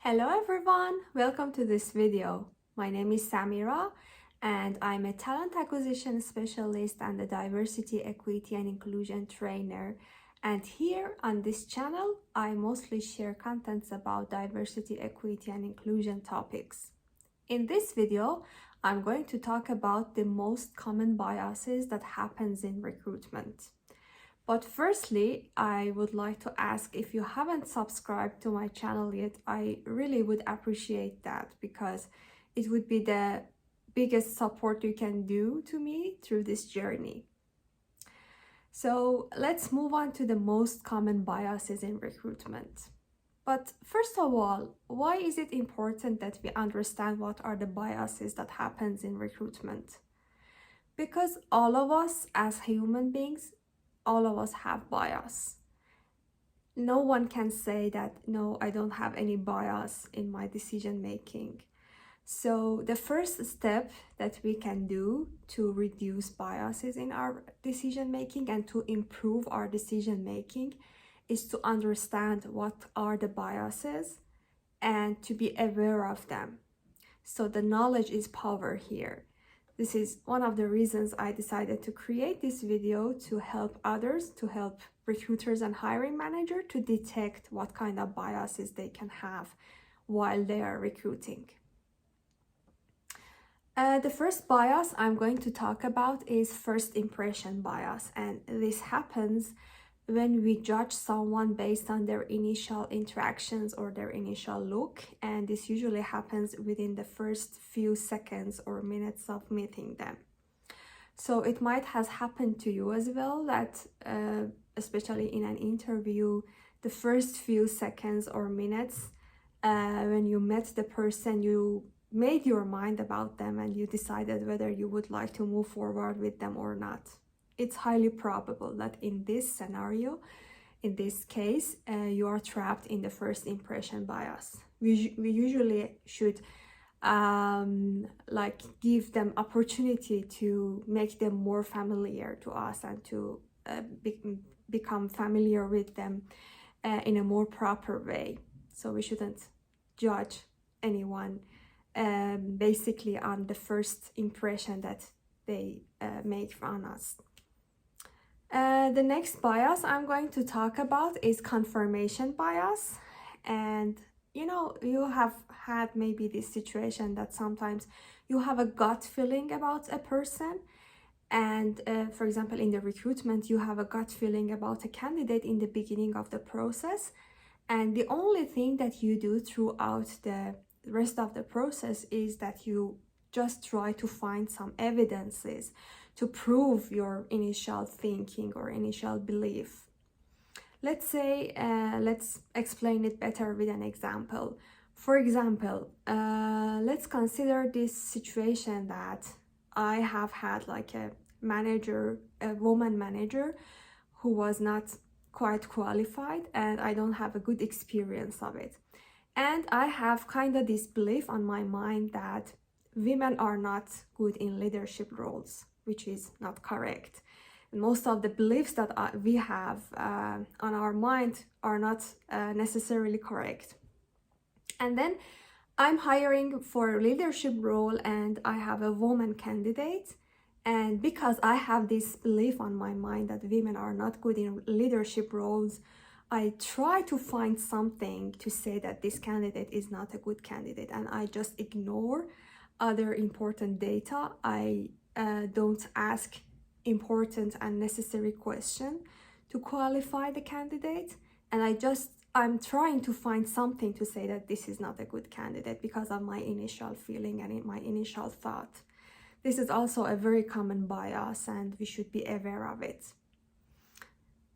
Hello everyone, welcome to this video. My name is Samira and I'm a talent acquisition specialist and a diversity, equity and inclusion trainer. And here on this channel, I mostly share contents about diversity, equity and inclusion topics. In this video, I'm going to talk about the most common biases that happens in recruitment. But firstly, I would like to ask if you haven't subscribed to my channel yet, I really would appreciate that because it would be the biggest support you can do to me through this journey. So let's move on to the most common biases in recruitment. But first of all, why is it important that we understand what are the biases that happens in recruitment? Because all of us as human beings, all of us have bias. No one can say that, no, I don't have any bias in my decision making. So the first step that we can do to reduce biases in our decision making and to improve our decision making is to understand what are the biases and to be aware of them. So the knowledge is power here. This is one of the reasons I decided to create this video to help others, to help recruiters and hiring managers to detect what kind of biases they can have while they are recruiting. The first bias I'm going to talk about is first impression bias, and this happens when we judge someone based on their initial interactions or their initial look, and this usually happens within the first few seconds or minutes of meeting them. So it might have happened to you as well that especially in an interview, the first few seconds or minutes when you met the person, you made your mind about them and you decided whether you would like to move forward with them or not. It's highly probable that in this scenario, in this case, you are trapped in the first impression bias. We usually should give them opportunity to make them more familiar to us and to become familiar with them in a more proper way. So we shouldn't judge anyone basically on the first impression that they make on us. The next bias I'm going to talk about is confirmation bias. And you have had maybe this situation that sometimes you have a gut feeling about a person. And for example, in the recruitment, you have a gut feeling about a candidate in the beginning of the process. And the only thing that you do throughout the rest of the process is that you just try to find some evidences to prove your initial thinking or initial belief. Let's say, let's explain it better with an example. For example, let's consider this situation that I have had like a woman manager who was not quite qualified, and I don't have a good experience of it. And I have kind of this belief on my mind that women are not good in leadership roles, which is not correct. And most of the beliefs that we have on our mind are not necessarily correct. And then I'm hiring for a leadership role and I have a woman candidate. And because I have this belief on my mind that women are not good in leadership roles, I try to find something to say that this candidate is not a good candidate, and I just ignore other important data. I don't ask important and necessary question to qualify the candidate, and I'm trying to find something to say that this is not a good candidate because of my initial feeling and my initial thought. This is also a very common bias and we should be aware of it.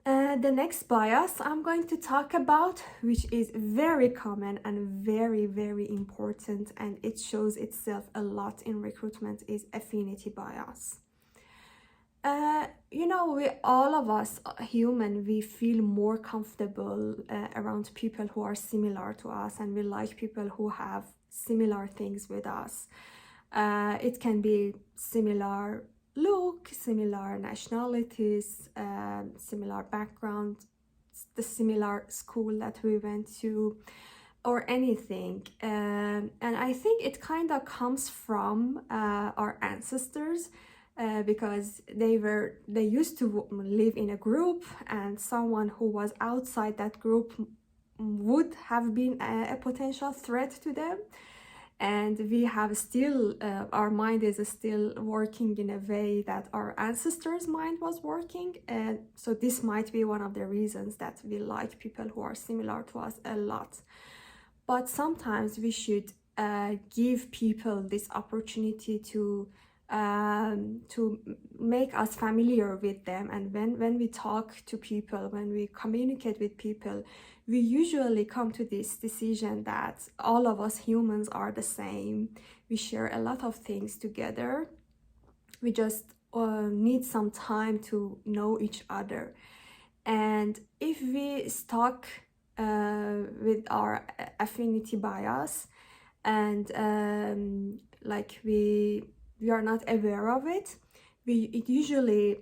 The next bias I'm going to talk about, which is very common and very, very important, and it shows itself a lot in recruitment, is affinity bias. We all of us human, we feel more comfortable around people who are similar to us, and we like people who have similar things with us. It can be similar look, similar nationalities, similar background, the similar school that we went to, or anything. And I think it kind of comes from our ancestors, because they used to live in a group, and someone who was outside that group would have been a potential threat to them. And we have still, our mind is still working in a way that our ancestors' mind was working. And so this might be one of the reasons that we like people who are similar to us a lot. But sometimes we should give people this opportunity to make us familiar with them. And when we talk to people, when we communicate with people, we usually come to this decision that all of us humans are the same. We share a lot of things together. We just need some time to know each other. And if we stuck with our affinity bias, and like we are not aware of it, it usually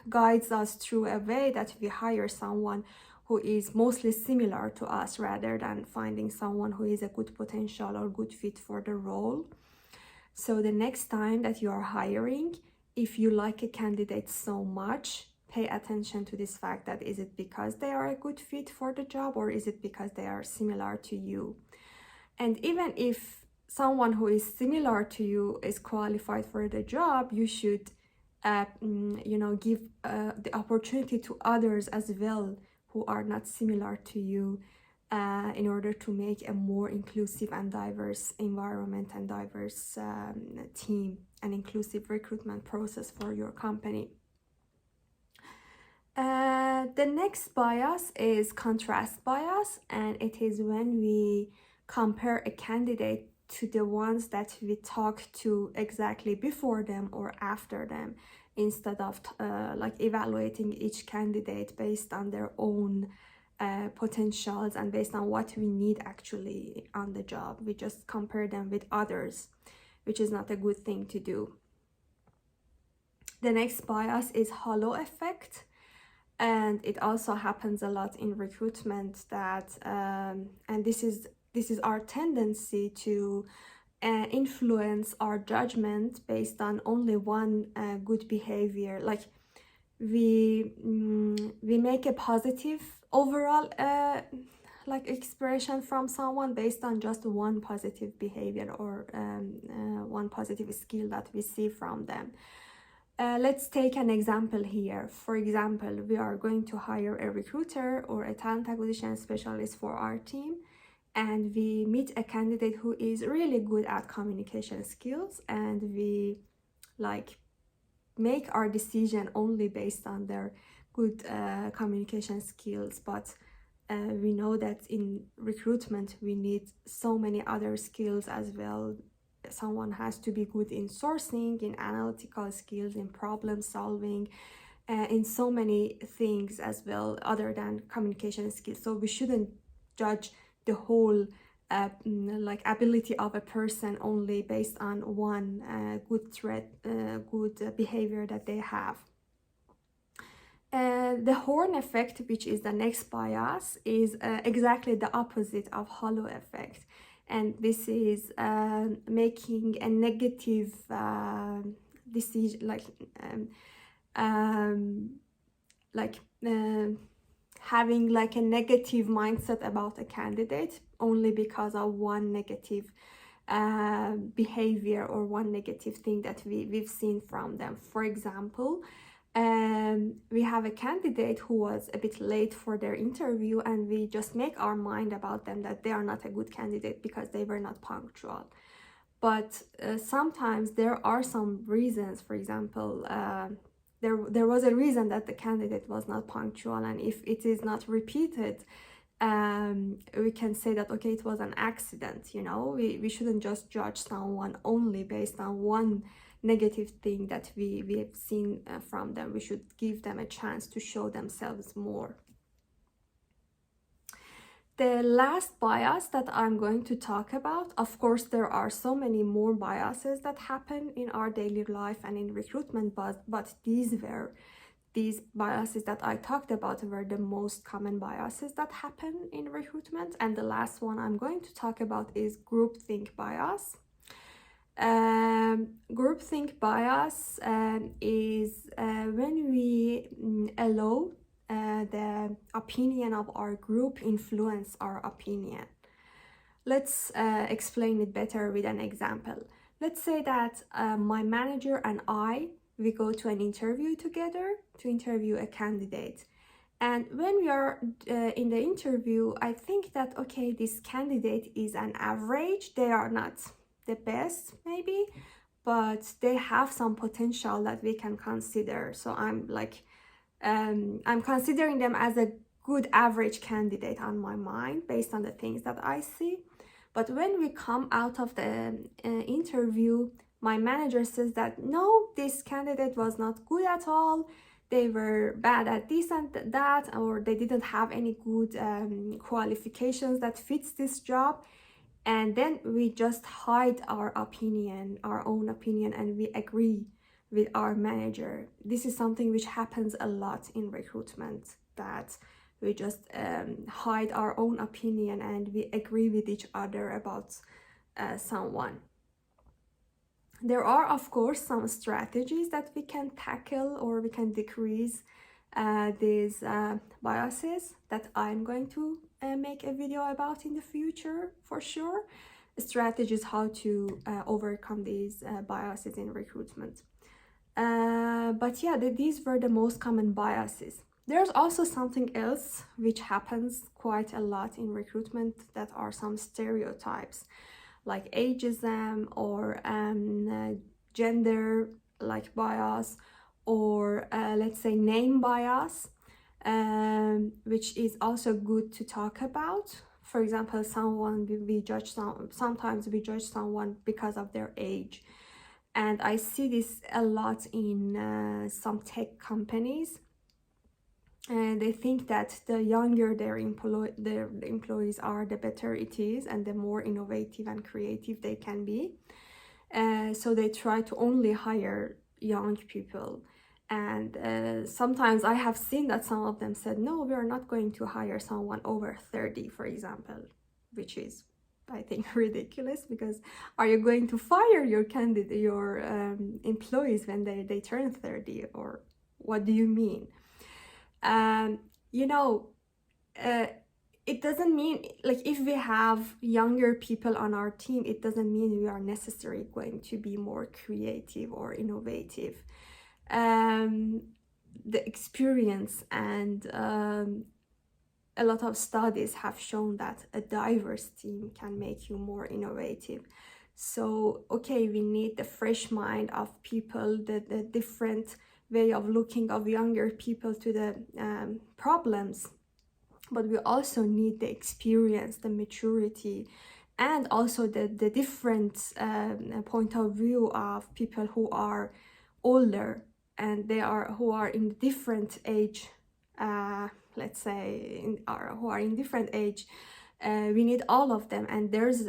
guides us through a way that we hire someone who is mostly similar to us, rather than finding someone who is a good potential or good fit for the role. So the next time that you are hiring, if you like a candidate so much, pay attention to this fact that is it because they are a good fit for the job, or is it because they are similar to you? And even if someone who is similar to you is qualified for the job, you should give the opportunity to others as well who are not similar to you, in order to make a more inclusive and diverse environment and diverse team and inclusive recruitment process for your company. The next bias is contrast bias, and it is when we compare a candidate to the ones that we talk to exactly before them or after them, instead of evaluating each candidate based on their own potentials and based on what we need actually on the job. We just compare them with others, which is not a good thing to do. The next bias is halo effect. And it also happens a lot in recruitment, that and this is our tendency to influence our judgment based on only one good behavior. Like we make a positive overall expression from someone based on just one positive behavior or one positive skill that we see from them. Let's take an example here. For example, we are going to hire a recruiter or a talent acquisition specialist for our team, and we meet a candidate who is really good at communication skills, and we make our decision only based on their good communication skills. But we know that in recruitment we need so many other skills as well. Someone has to be good in sourcing, in analytical skills, in problem solving, in so many things as well other than communication skills. So we shouldn't judge the whole ability of a person only based on one good behavior that they have. The horn effect, which is the next bias, is exactly the opposite of halo effect. And this is making a negative decision, having a negative mindset about a candidate only because of one negative behavior or one negative thing that we've seen from them. For example, we have a candidate who was a bit late for their interview, and we just make our mind about them that they are not a good candidate because they were not punctual. But sometimes there are some reasons. For example, there was a reason that the candidate was not punctual, and if it is not repeated, we can say that, okay, it was an accident. We shouldn't just judge someone only based on one negative thing that we have seen from them. We should give them a chance to show themselves more. The last bias that I'm going to talk about, of course, there are so many more biases that happen in our daily life and in recruitment, but these were these biases that I talked about were the most common biases that happen in recruitment. And the last one I'm going to talk about is groupthink bias. Groupthink bias is when we allow the opinion of our group influence our opinion. Let's explain it better with an example. Let's say that my manager and we go to an interview together to interview a candidate. And when we are in the interview, I think that, okay, this candidate is an average. They are not the best, maybe, but they have some potential that we can consider. So I'm considering them as a good average candidate on my mind based on the things that I see. But when we come out of the interview, my manager says that no, this candidate was not good at all. They were bad at this and that, or they didn't have any good qualifications that fits this job. And then we just hide our opinion, our own opinion, and we agree with our manager. This is something which happens a lot in recruitment, that we just hide our own opinion and we agree with each other about someone. There are, of course, some strategies that we can tackle or we can decrease these biases that I'm going to make a video about in the future for sure. Strategies how to overcome these biases in recruitment. But yeah, these were the most common biases. There's also something else which happens quite a lot in recruitment, that are some stereotypes like ageism or gender like bias, or let's say name bias, which is also good to talk about. For example, sometimes we judge someone because of their age. And I see this a lot in some tech companies. And they think that the younger their employees are, the better it is, and the more innovative and creative they can be. So they try to only hire young people. And sometimes I have seen that some of them said, no, we are not going to hire someone over 30, for example, which is, I think, ridiculous, because are you going to fire your employees when they turn 30, or what do you mean? It doesn't mean, like, if we have younger people on our team, it doesn't mean we are necessarily going to be more creative or innovative. The experience and a lot of studies have shown that a diverse team can make you more innovative. So, okay, we need the fresh mind of people, the different way of looking of younger people to the problems, but we also need the experience, the maturity, and also the different point of view of people who are older and who are in different age, let's say, who are in different age. We need all of them, and there's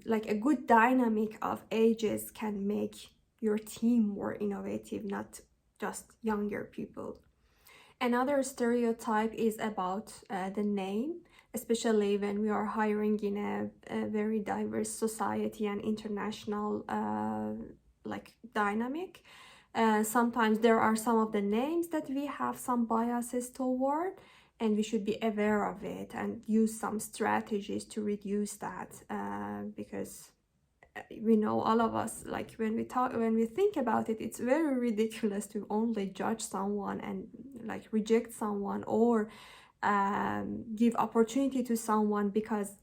like a good dynamic of ages can make your team more innovative, not just younger people. Another stereotype is about the name, especially when we are hiring in a very diverse society and international like dynamic. Sometimes there are some of the names that we have some biases toward, and we should be aware of it and use some strategies to reduce that, because we know, all of us, like when we think about it, it's very ridiculous to only judge someone and like reject someone, or give opportunity to someone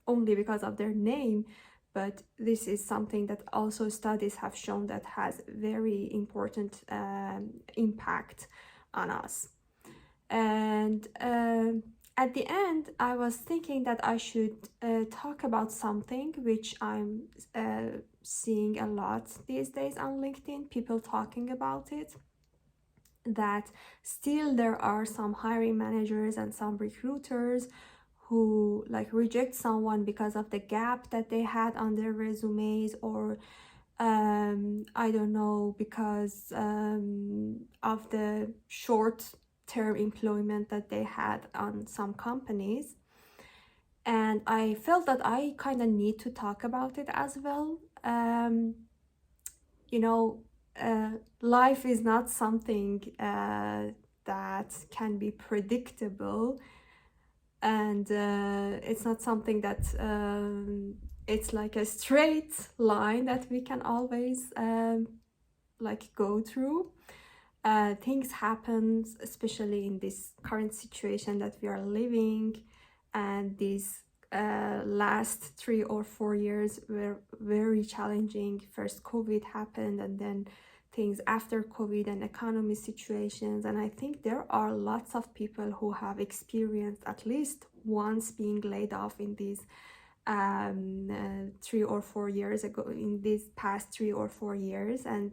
only because of their name. But this is something that also studies have shown that has very important impact on us. And at the end, I was thinking that I should talk about something which I'm seeing a lot these days on LinkedIn, people talking about it, that still there are some hiring managers and some recruiters who like reject someone because of the gap that they had on their resumes, or I don't know, because of the short term employment that they had on some companies. And I felt that I kind of need to talk about it as well. You know, life is not something that can be predictable, and it's not something that it's like a straight line that we can always like go through. Things happen, especially in this current situation that we are living, and these last 3 or 4 years were very challenging. First COVID happened, and then things after COVID and economy situations. And I think there are lots of people who have experienced at least once being laid off in these 3 or 4 years ago, in these past 3 or 4 years. And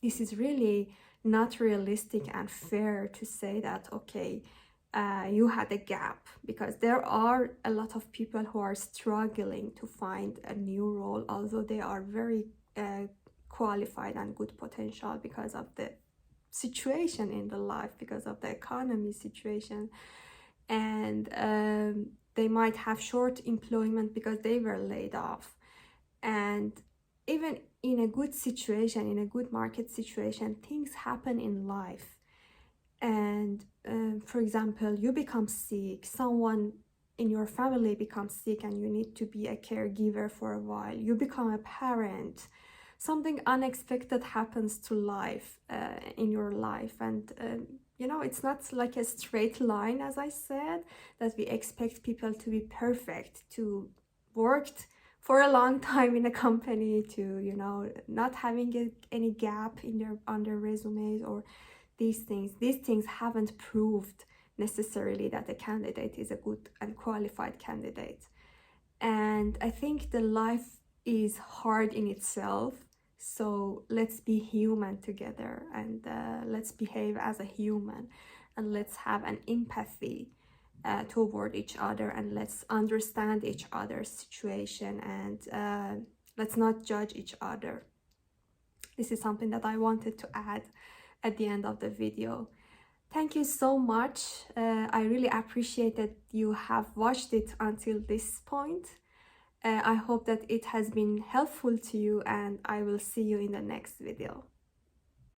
this is really not realistic and fair to say that, okay, you had a gap, because there are a lot of people who are struggling to find a new role, although they are very qualified and good potential because of the situation in the life, because of the economy situation. And they might have short employment because they were laid off. And even in a good situation, in a good market situation, things happen in life. And for example, you become sick, someone in your family becomes sick, and you need to be a caregiver for a while. You become a parent. Something unexpected happens to life, in your life. And you know, it's not like a straight line, as I said, that we expect people to be perfect, to worked for a long time in a company, to, you know, not having any gap in their on their resumes, or these things haven't proved necessarily that a candidate is a good and qualified candidate. And I think the life is hard in itself, so let's be human together, and let's behave as a human, and let's have an empathy toward each other, and let's understand each other's situation, and let's not judge each other. This is something that I wanted to add at the end of the video. Thank you so much. I really appreciate that you have watched it until this point. I hope that it has been helpful to you, and I will see you in the next video.